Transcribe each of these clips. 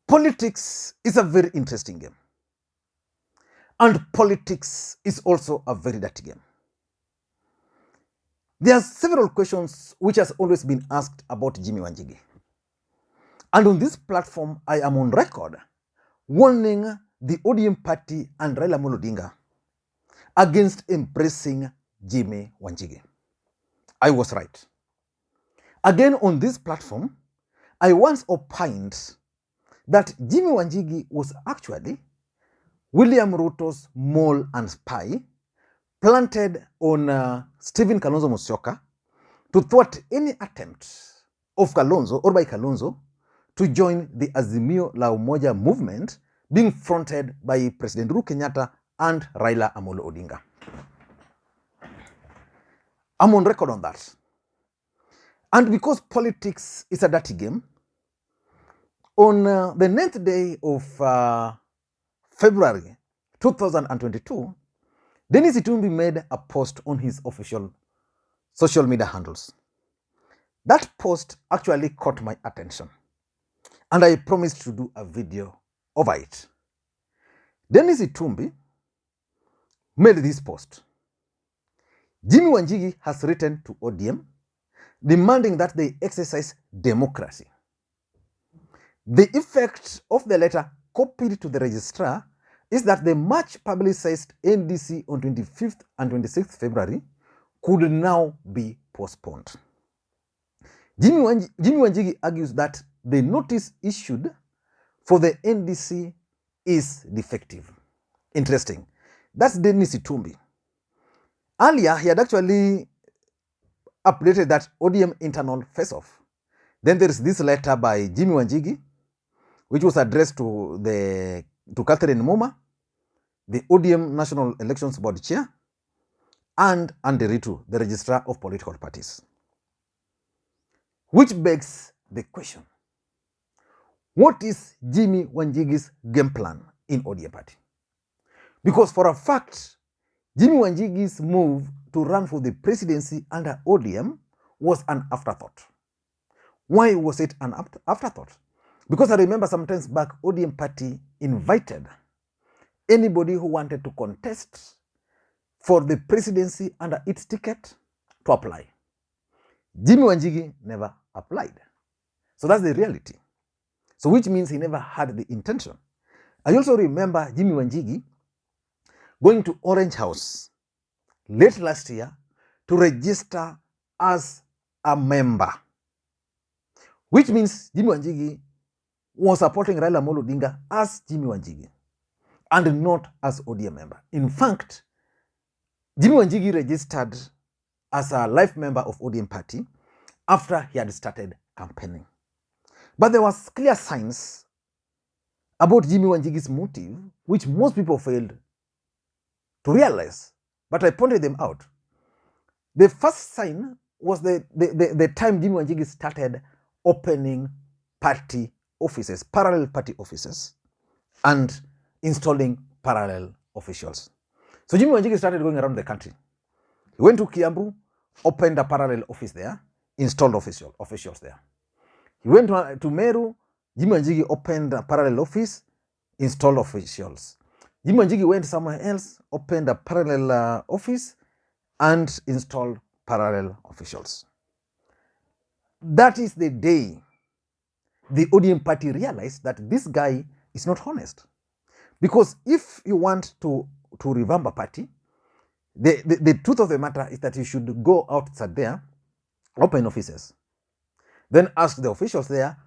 Politics is a very interesting game. And politics is also a very dirty game. There are several questions which has always been asked about Jimmy Wanjigi. And on this platform, I am on record warning the ODM party and Raila Odinga against embracing Jimmy Wanjigi. I was right. Again, on this platform, I once opined that Jimmy Wanjigi was actually William Ruto's mole and spy planted on Stephen Kalonzo Musyoka to thwart any attempt of Kalonzo or by Kalonzo to join the Azimio la Umoja movement being fronted by President Uhuru Kenyatta and Raila Odinga. I'm on record on that. And because politics is a dirty game, on the 9th day of February 2022, Dennis Itumbi made a post on his official social media handles. That post actually caught my attention, and I promised to do a video over it. Dennis Itumbi made this post. Jimmy Wanjigi has written to ODM demanding that they exercise democracy. The effect of the letter copied to the registrar is that the much publicized NDC on 25th and 26th February could now be postponed. Jimmy Wanjigi argues that the notice issued for the NDC is defective. Interesting. That's Dennis Itumbi. Earlier, he had actually updated that ODM internal face-off. Then there is this letter by Jimmy Wanjigi, which was addressed to Catherine Muma, the ODM National Elections Board Chair, and Andy Ritu, the Registrar of Political Parties. Which begs the question, what is Jimmy Wanjigi's game plan in ODM party? Because for a fact, Jimmy Wanjigi's move to run for the presidency under ODM was an afterthought. Why was it an afterthought? Because I remember sometimes back, ODM party invited anybody who wanted to contest for the presidency under its ticket to apply. Jimmy Wanjigi never applied. So that's the reality. So which means he never had the intention. I also remember Jimmy Wanjigi going to Orange House late last year to register as a member. Which means Jimmy Wanjigi was supporting Raila Odinga as Jimmy Wanjigi and not as ODM member. In fact, Jimmy Wanjigi registered as a life member of ODM party after he had started campaigning. But there was clear signs about Jimmy Wanjigi's motive, which most people failed to realize, but I pointed them out. The first sign was the time Jimmy Wanjigi started opening party offices, parallel party offices, and installing parallel officials. So Jimmy Wanjigi started going around the country. He went to Kiambu, opened a parallel office there, installed officials there. He went to Meru, Jimmy Wanjigi opened a parallel office, installed officials. Jimmy Wanjigi went somewhere else, opened a parallel office, and installed parallel officials. That is the day the ODM party realized that this guy is not honest. Because if you want to revamp a party, the truth of the matter is that you should go outside there, open offices, then ask the officials there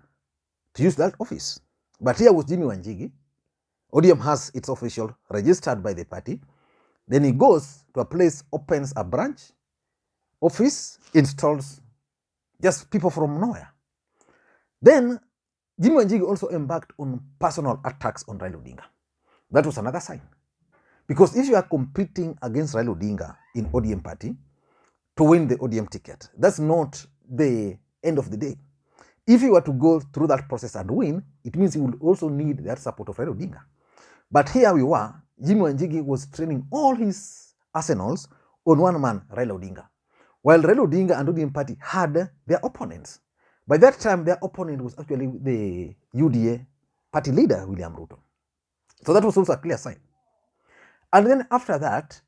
to use that office. But here with Jimmy Wanjigi, ODM has its official registered by the party. Then he goes to a place, opens a branch office, installs just people from nowhere. Then Jimmy Wanjigi also embarked on personal attacks on Raila Odinga. That was another sign. Because if you are competing against Raila Odinga in ODM party to win the ODM ticket, that's not the end of the day. If you were to go through that process and win, it means you will also need that support of Raila Odinga. But here we were, Jimmy Wanjigi was training all his arsenals on one man, Raila Odinga. While Raila Odinga and ODM party had their opponents. By that time, their opponent was actually the UDA party leader, William Ruto. So that was also a clear sign. And then after that,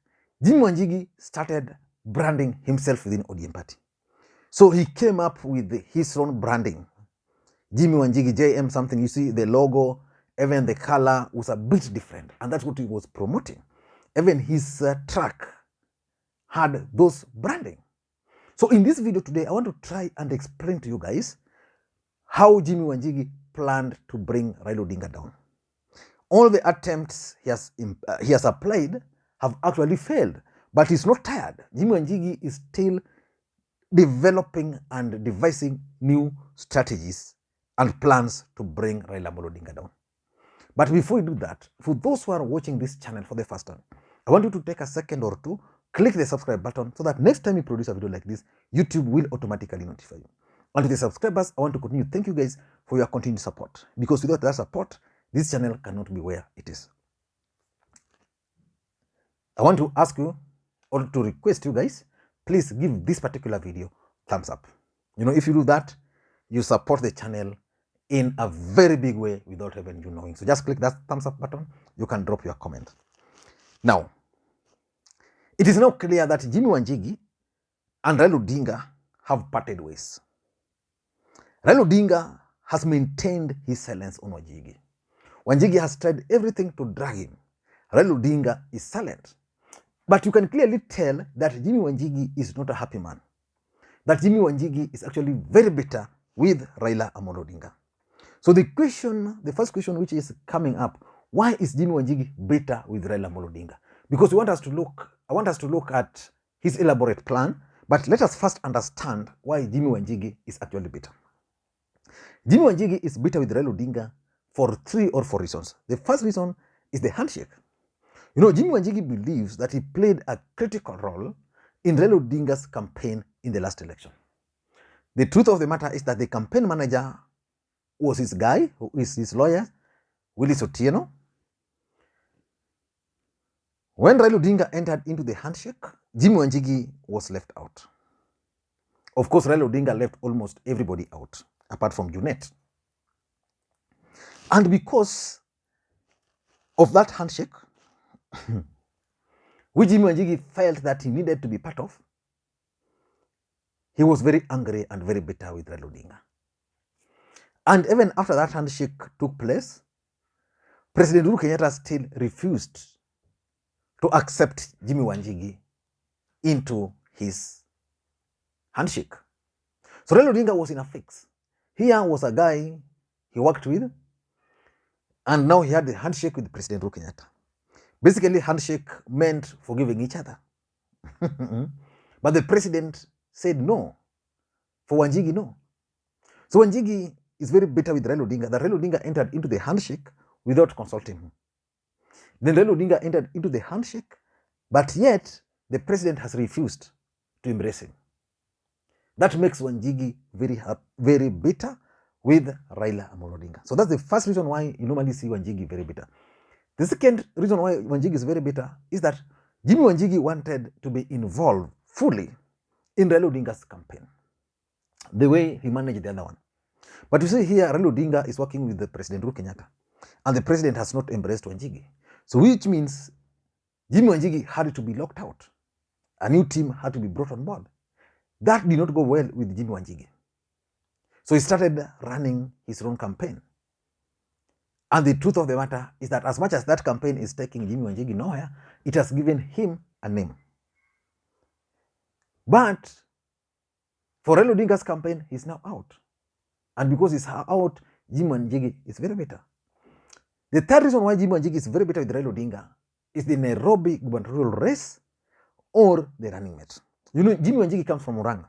Jimmy Wanjigi started branding himself within ODM party. So he came up with his own branding. Jimmy Wanjigi, JM something, you see the logo, even the color was a bit different. And that's what he was promoting. Even his track had those branding. So in this video today, I want to try and explain to you guys how Jimmy Wanjigi planned to bring Raila Odinga down. All the attempts he has applied have actually failed, but he's not tired. Jimmy Wanjigi is still developing and devising new strategies and plans to bring Raila Odinga down. But before we do that, for those who are watching this channel for the first time, I want you to take a second or two, click the subscribe button so that next time you produce a video like this, YouTube will automatically notify you. And to the subscribers, I want to continue. Thank you guys for your continued support, because without that support, this channel cannot be where it is. I want to ask you or to request you guys, please give this particular video thumbs up. You know, if you do that, you support the channel in a very big way without even you knowing. So just click that thumbs up button. You can drop your comment. Now, it is now clear that Jimmy Wanjigi and Raila Odinga have parted ways. Raila Odinga has maintained his silence on Wanjigi. Wanjigi has tried everything to drag him. Raila Odinga is silent. But you can clearly tell that Jimmy Wanjigi is not a happy man. That Jimmy Wanjigi is actually very bitter with Raila Odinga. So the first question which is coming up, why is Jimmy Wanjigi bitter with Raila Odinga? Because I want us to look at his elaborate plan, but let us first understand why Jimmy Wanjigi is actually bitter. Jimmy Wanjigi is bitter with Raila Odinga for 3 or 4 reasons. The first reason is the handshake. You know, Jimmy Wanjigi believes that he played a critical role in Raila Odinga's campaign in the last election. The truth of the matter is that the campaign manager was his guy, who is his lawyer, Willis Otieno. When Raila Odinga entered into the handshake, Jimmy Wanjigi was left out. Of course, Raila Odinga left almost everybody out, apart from Junet. And because of that handshake, which Jimmy Wanjigi felt that he needed to be part of, he was very angry and very bitter with Raila Odinga. And even after that handshake took place, President Uhuru Kenyatta still refused to accept Jimmy Wanjigi into his handshake. So Raila Odinga was in a fix. Here was a guy he worked with, and now he had the handshake with President Uhuru Kenyatta. Basically, handshake meant forgiving each other. But the president said no. For Wanjigi, no. So Wanjigi is very bitter with Raila Odinga, that Raila Odinga entered into the handshake without consulting him. Then Raila Odinga entered into the handshake, but yet the president has refused to embrace him. That makes Wanjigi very bitter with Raila Odinga. So that's the first reason why you normally see Wanjigi very bitter. The second reason why Wanjigi is very bitter is that Jimmy Wanjigi wanted to be involved fully in Raila Odinga's campaign, the way he managed the other one. But you see here, Raila Odinga is working with the President Uhuru Kenyatta, and the president has not embraced Wanjigi. So which means Jimmy Wanjigi had to be locked out. A new team had to be brought on board. That did not go well with Jimmy Wanjigi. So he started running his own campaign. And the truth of the matter is that as much as that campaign is taking Jimmy Wanjigi nowhere, it has given him a name. But for Raila Odinga's campaign, he's now out. And because he's out, Jimmy Wanjigi is very bitter. The third reason why Jimmy Wanjigi is very bitter with Raila Odinga is the Nairobi gubernatorial race or the running mate. You know, Jimmy Wanjigi comes from Murang'a.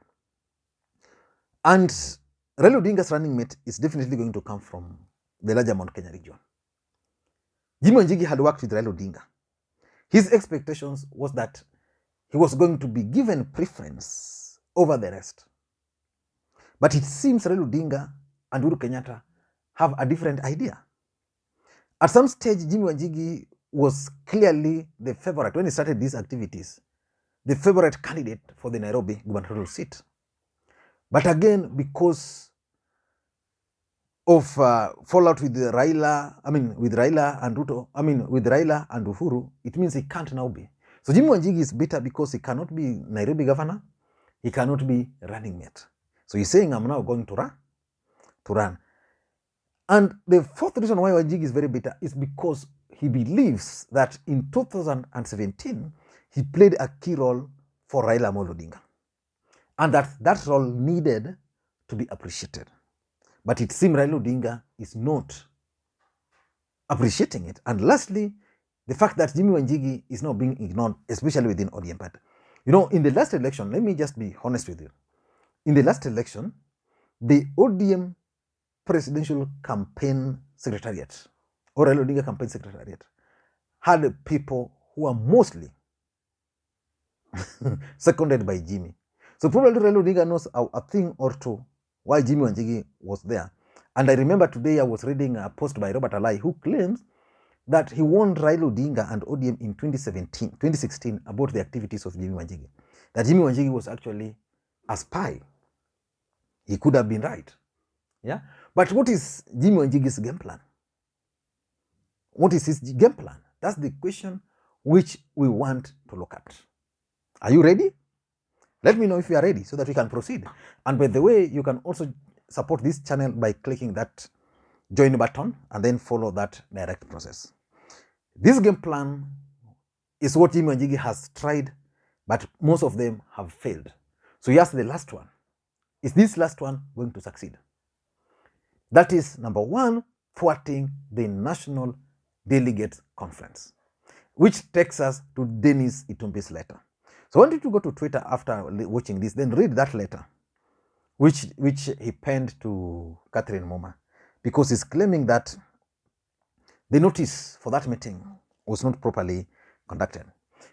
And Raila Odinga's running mate is definitely going to come from the larger Mount Kenya region. Jimmy Wanjigi had worked with Raila Odinga. His expectations was that he was going to be given preference over the rest. But it seems Raila Odinga and Uhuru Kenyatta have a different idea. At some stage, Jimmy Wanjigi was clearly the favorite, when he started these activities, the favorite candidate for the Nairobi gubernatorial seat. But again, because of fallout with Raila, with Raila and Ruto, with Raila and Uhuru, it means he can't now be. So Jimmy Wanjigi is bitter because he cannot be Nairobi governor, he cannot be running mate. So he's saying, I'm now going to run. And the fourth reason why Wanjigi is very bitter is because he believes that in 2017, he played a key role for Raila Odinga. And that role needed to be appreciated. But it seems Raila Odinga is not appreciating it. And lastly, the fact that Jimmy Wanjigi is now being ignored, especially within ODM party. You know, in the last election, let me just be honest with you. In the last election, the ODM presidential campaign secretariat, or Raila Odinga campaign secretariat, had people who are mostly seconded by Jimmy. So probably Raila Odinga knows a thing or two why Jimmy Wanjigi was there. And I remember today I was reading a post by Robert Alai who claims that he warned Raila Odinga and ODM in 2016 about the activities of Jimmy Wanjigi. That Jimmy Wanjigi was actually a spy. He could have been right. Yeah. But what is Jimmy Wanjigi's game plan? What is his game plan? That's the question which we want to look at. Are you ready? Let me know if you are ready so that we can proceed. And by the way, you can also support this channel by clicking that join button and then follow that direct process. This game plan is what Jimmy Wanjigi has tried, but most of them have failed. So here's the last one. Is this last one going to succeed? That is, number one, thwarting the National Delegates Conference, which takes us to Dennis Itumbi's letter. So I want you to go to Twitter after watching this, then read that letter, which he penned to Catherine Moma, because he's claiming that the notice for that meeting was not properly conducted.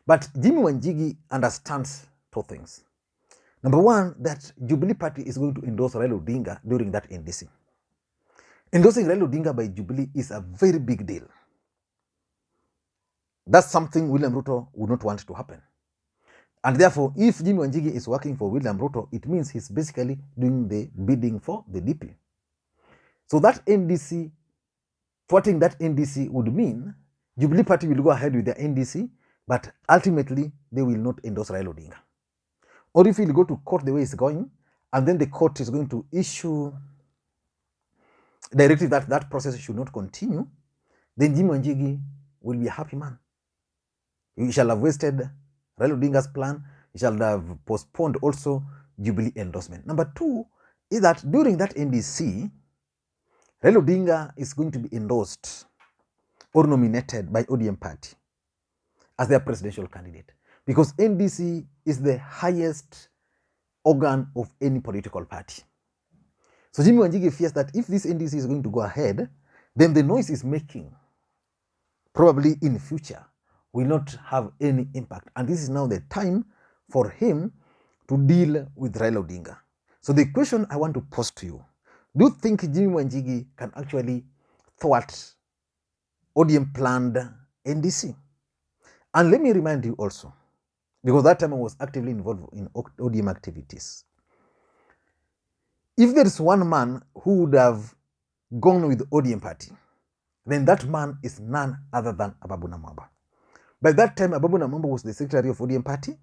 But Jimmy Wanjigi understands two things. Number one, that Jubilee Party is going to endorse Raila Odinga during that NDC. Endorsing Raila Odinga by Jubilee is a very big deal. That's something William Ruto would not want to happen. And therefore, if Jimmy Wanjigi is working for William Ruto, it means he's basically doing the bidding for the DP. So that NDC, thwarting that NDC would mean Jubilee Party will go ahead with the NDC, but ultimately they will not endorse Raila Odinga. Or if he'll go to court the way it's going, and then the court is going to issue directive that that process should not continue, then Jimmy Wanjigi will be a happy man. He shall have wasted Raila Odinga's plan. He shall have postponed also Jubilee endorsement. Number two is that during that NDC, Raila Odinga is going to be endorsed or nominated by ODM party as their presidential candidate, because NDC is the highest organ of any political party. So Jimmy Wanjigi fears that if this NDC is going to go ahead, then the noise is making probably in future will not have any impact. And this is now the time for him to deal with Raila Odinga. So the question I want to pose to you, do you think Jimmy Wanjigi can actually thwart ODM planned NDC? And let me remind you also, because that time I was actively involved in ODM activities. If there is one man who would have gone with the ODM party, then that man is none other than Ababu Namwamba. By that time, Ababu Namwamba was the secretary of ODM party.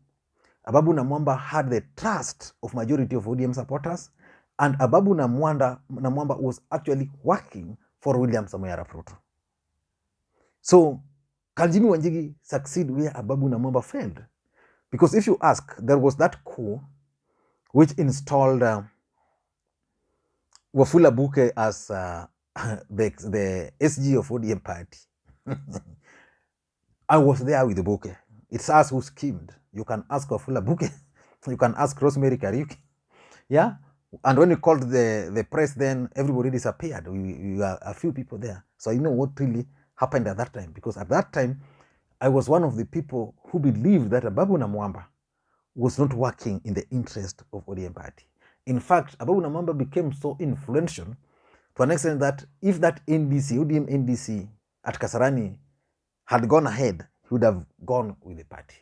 Ababu Namwamba had the trust of majority of ODM supporters, and Ababu Namwamba was actually working for William Samoei Arap Ruto. So, can Jimmy Wanjigi succeed where Ababu Namwamba failed? Because if you ask, there was that coup which installed Wafula Buke as the SG of ODM party. I was there with the Buke. It's us who schemed. You can ask Wafula Buke. You can ask Rosemary Kariuki. Yeah? And when you called the press, then everybody disappeared. We were a few people there. So I know what really happened at that time. Because at that time, I was one of the people who believed that Ababu Namwamba was not working in the interest of ODM party. In fact, Ababu Namwamba became so influential to an extent that if that NDC, ODM NDC at Kasarani had gone ahead, he would have gone with the party.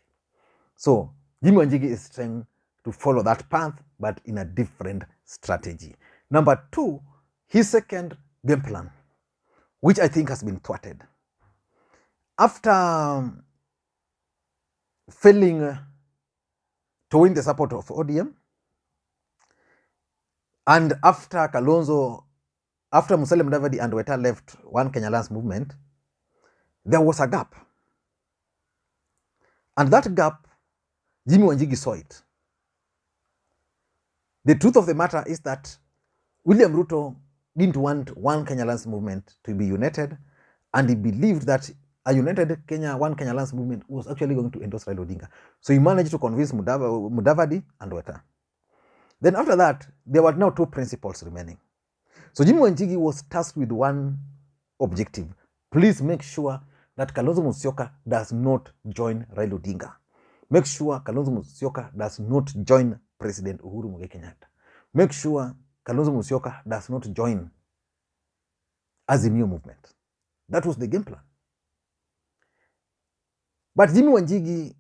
So Jimmy Wanjigi is trying to follow that path, but in a different strategy. Number two, his second game plan, which I think has been thwarted. After failing to win the support of ODM, and after Kalonzo, after Musalia Mudavadi and Weta left One Kenya Alliance movement, there was a gap. And that gap, Jimmy Wanjigi saw it. The truth of the matter is that William Ruto didn't want One Kenya Alliance movement to be united, and he believed that a united One Kenya Alliance movement was actually going to endorse Raila Odinga. So he managed to convince Mudavadi and Weta. Then after that, there were now two principles remaining. So Jimmy Wanjigi was tasked with one objective. Please make sure that Kalonzo Musyoka does not join Raila Odinga. Make sure Kalonzo Musyoka does not join President Uhuru Kenyatta. Make sure Kalonzo Musyoka does not join Azimio movement. That was the game plan. But Jimmy Wanjigi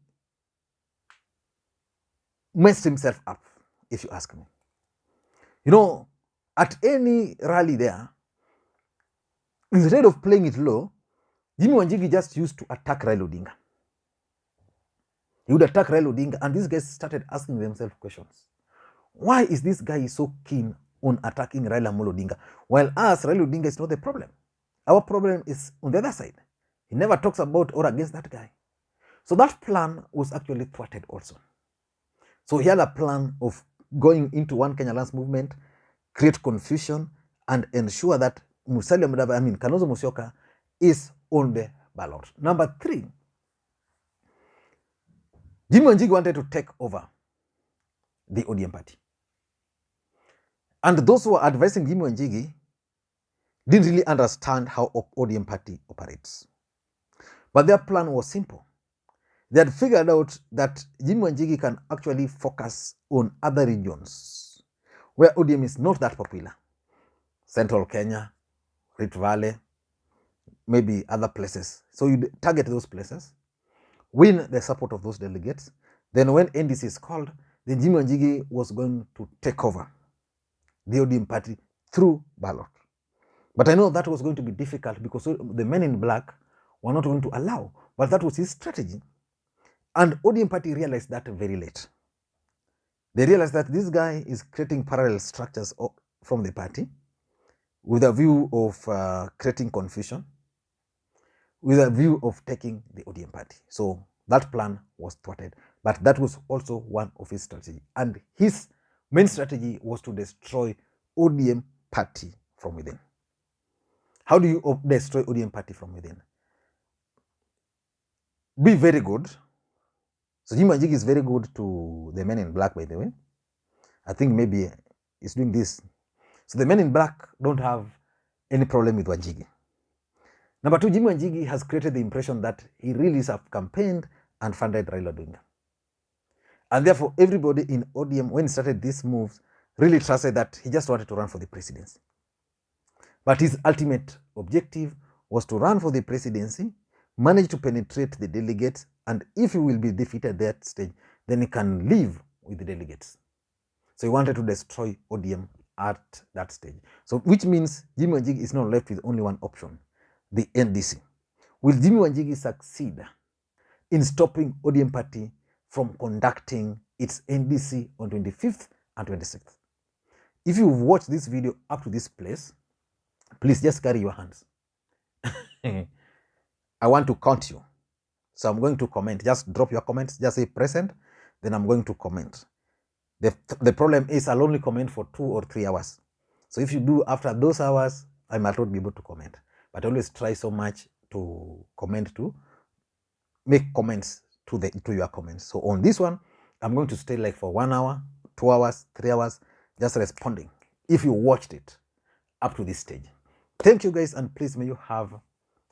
messed himself up, if you ask me. You know, at any rally there, instead of playing it low, Jimmy Wanjigi just used to attack Raila Odinga. He would attack Raila Odinga, and these guys started asking themselves questions. Why is this guy so keen on attacking Raila Odinga? While us, Raila Odinga is not the problem. Our problem is on the other side. He never talks about or against that guy. So that plan was actually thwarted also. So he had a plan of going into One Kenya Alliance movement, create confusion, and ensure that Kalonzo Musyoka is on the ballot. Number 3, Jimmy Wanjigi wanted to take over the ODM party. And those who were advising Jimmy Wanjigi didn't really understand how ODM party operates. But their plan was simple. They had figured out that Jimmy Wanjigi can actually focus on other regions where ODM is not that popular. Central Kenya, Rift Valley, maybe other places. So you target those places, win the support of those delegates. Then when NDC is called, then Jimmy Wanjigi was going to take over the ODM party through ballot. But I know that was going to be difficult because the men in black were not going to allow. But that was his strategy. And ODM party realized that very late. They realized that this guy is creating parallel structures from the party with a view of creating confusion, with a view of taking the ODM party. So that plan was thwarted. But that was also one of his strategy. And his main strategy was to destroy ODM party from within. How do you destroy ODM party from within? Be very good. So Jimmy Wanjigi is very good to the men in black, by the way. I think maybe he's doing this. So the men in black don't have any problem with Wanjigi. Number 2, Jimmy Wanjigi has created the impression that he really campaigned and funded Raila Odinga. And therefore, everybody in ODM, when he started these moves, really trusted that he just wanted to run for the presidency. But his ultimate objective was to run for the presidency, manage to penetrate the delegates, and if he will be defeated at that stage, then he can leave with the delegates. So he wanted to destroy ODM at that stage. So which means Jimmy Wanjigi is now left with only one option, the NDC. Will Jimmy Wanjigi succeed in stopping ODM party from conducting its NDC on 25th and 26th? If you've watched this video up to this place, please just carry your hands. I want to count you. So I'm going to comment. Just drop your comments. Just say present. Then I'm going to comment. The problem is I'll only comment for 2 or 3 hours. So if you do after those hours, I might not be able to comment. But I always try so much to comment, to make comments to your comments. So on this one, I'm going to stay like for 1 hour, 2 hours, 3 hours, just responding if you watched it up to this stage. Thank you guys, and please may you have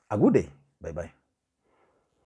a good day. Bye-bye.